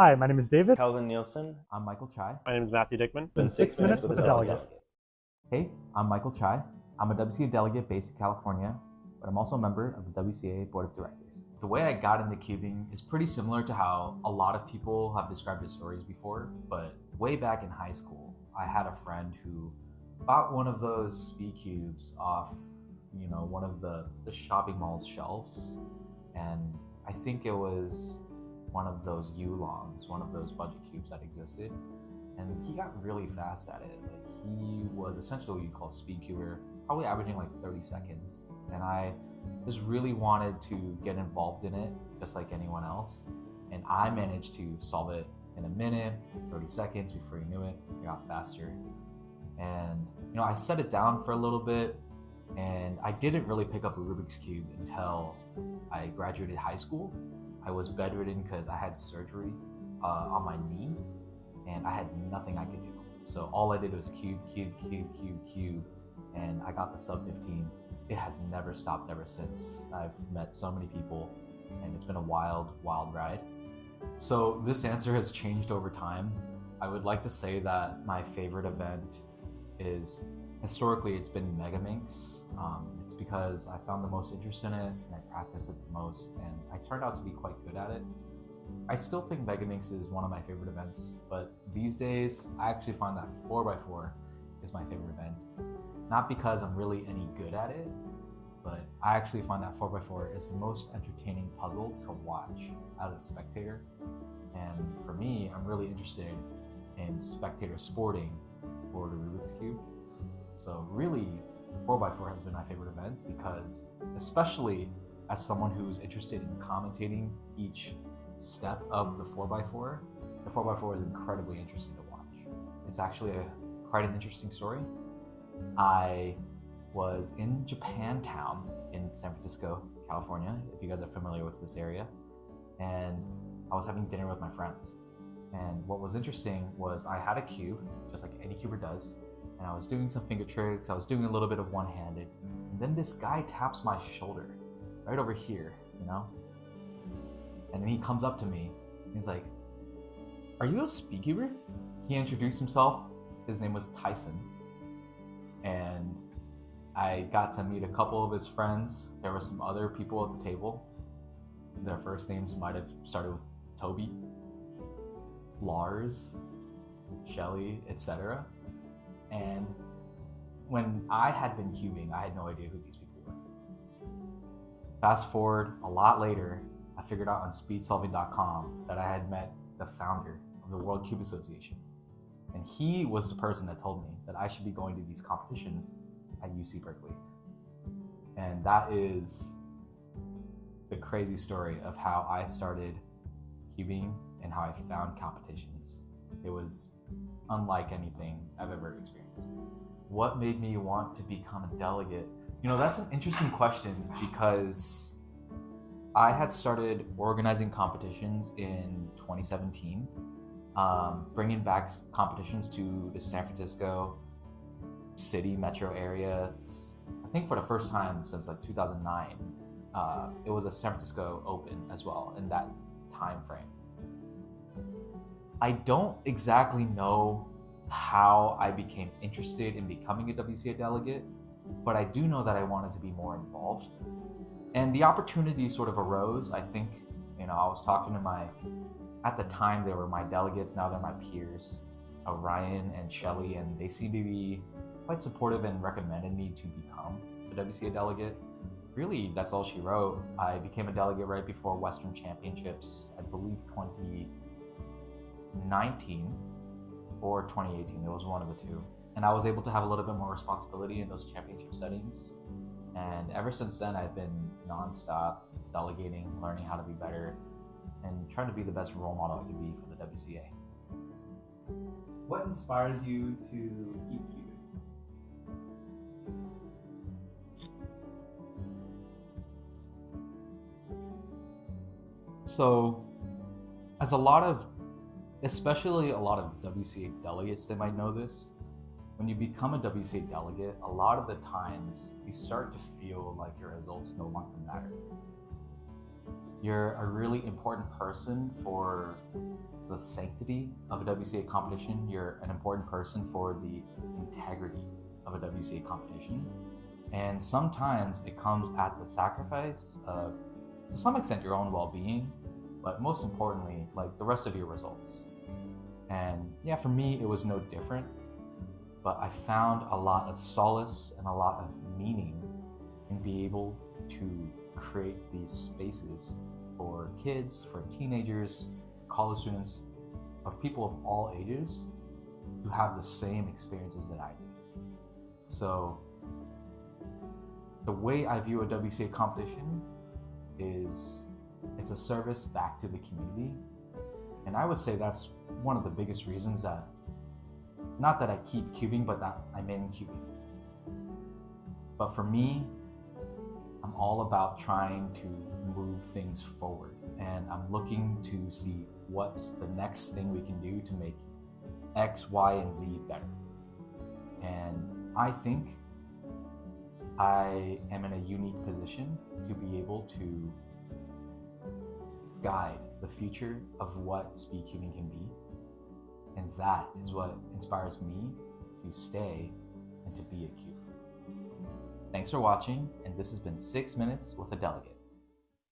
Hi, my name is David. Calvin Nielsen. I'm Michael Chai. My name is Matthew Dickman. Been 6 minutes with a delegate. Hey, I'm Michael Chai. I'm a WCA delegate based in California, but I'm also a member of the WCA Board of Directors. The way I got into cubing is pretty similar to how a lot of people have described their stories before, but way back in high school, I had a friend who bought one of those Speedcubes off, one of the shopping mall's shelves, and I think it was one of those U-longs, one of those budget cubes that existed, and he got really fast at it. Like, he was essentially what you call a speedcuber, probably averaging like 30 seconds, and I just really wanted to get involved in it just like anyone else, and I managed to solve it in a minute, 30 seconds. Before you knew it, it got faster. And I set it down for a little bit, and I didn't really pick up a Rubik's Cube until I graduated high school. I was bedridden because I had surgery on my knee, and I had nothing I could do. So all I did was cube, and I got the sub 15. It has never stopped ever since. I've met so many people, and it's been a wild, wild ride. So this answer has changed over time. I would like to say that my favorite event is, historically, it's been Megaminx. It's because I found the most interest in it, and I practiced it the most, and I turned out to be quite good at it. I still think Megaminx is one of my favorite events, but these days, I actually find that 4x4 is my favorite event. Not because I'm really any good at it, but I actually find that 4x4 is the most entertaining puzzle to watch as a spectator. And for me, I'm really interested in spectator sporting for the Rubik's Cube. So really, 4x4 has been my favorite event because, especially as someone who's interested in commentating each step of the 4x4, the 4x4 is incredibly interesting to watch. It's actually quite an interesting story. I was in Japantown in San Francisco, California, if you guys are familiar with this area, and I was having dinner with my friends. And what was interesting was I had a cube, just like any cuber does, and I was doing some finger tricks, I was doing a little bit of one-handed, and then this guy taps my shoulder, right over here, And then he comes up to me, and he's like, "Are you a speedcuber?" He introduced himself, his name was Tyson, and I got to meet a couple of his friends. There were some other people at the table. Their first names might have started with Toby, Lars, Shelly, etc. And when I had been cubing, I had no idea who these people were. Fast forward a lot later, I figured out on speedsolving.com that I had met the founder of the World Cube Association. And he was the person that told me that I should be going to these competitions at UC Berkeley. And that is the crazy story of how I started cubing and how I found competitions. It was unlike anything I've ever experienced. What made me want to become a delegate? That's an interesting question because I had started organizing competitions in 2017, bringing back competitions to the San Francisco city metro area. I think for the first time since 2009, it was a San Francisco Open as well in that time frame. I don't exactly know how I became interested in becoming a WCA delegate, but I do know that I wanted to be more involved. And the opportunity sort of arose. I think, I was talking to at the time they were my delegates, now they're my peers, Ryan and Shelly, and they seem to be quite supportive and recommended me to become a WCA delegate. Really, that's all she wrote. I became a delegate right before Western Championships, I believe 2019 or 2018, it was one of the two. And I was able to have a little bit more responsibility in those championship settings. And ever since then, I've been nonstop delegating, learning how to be better, and trying to be the best role model I can be for the WCA. What inspires you to keep cubing? So, especially a lot of WCA delegates, they might know this. When you become a WCA delegate, a lot of the times you start to feel like your results no longer matter. You're a really important person for the sanctity of a WCA competition. You're an important person for the integrity of a WCA competition. And sometimes it comes at the sacrifice of, to some extent, your own well-being, but most importantly, like the rest of your results. And yeah, for me, it was no different, but I found a lot of solace and a lot of meaning in being able to create these spaces for kids, for teenagers, college students, of people of all ages to have the same experiences that I did. So the way I view a WCA competition is it's a service back to the community. And I would say that's one of the biggest reasons that, not that I keep cubing, but that I'm in cubing. But for me, I'm all about trying to move things forward, and I'm looking to see what's the next thing we can do to make X, Y, and Z better. And I think I am in a unique position to be able to guide the future of what speedcubing can be. And that is what inspires me to stay and to be a cuber. Thanks for watching, and this has been 6 Minutes with a Delegate.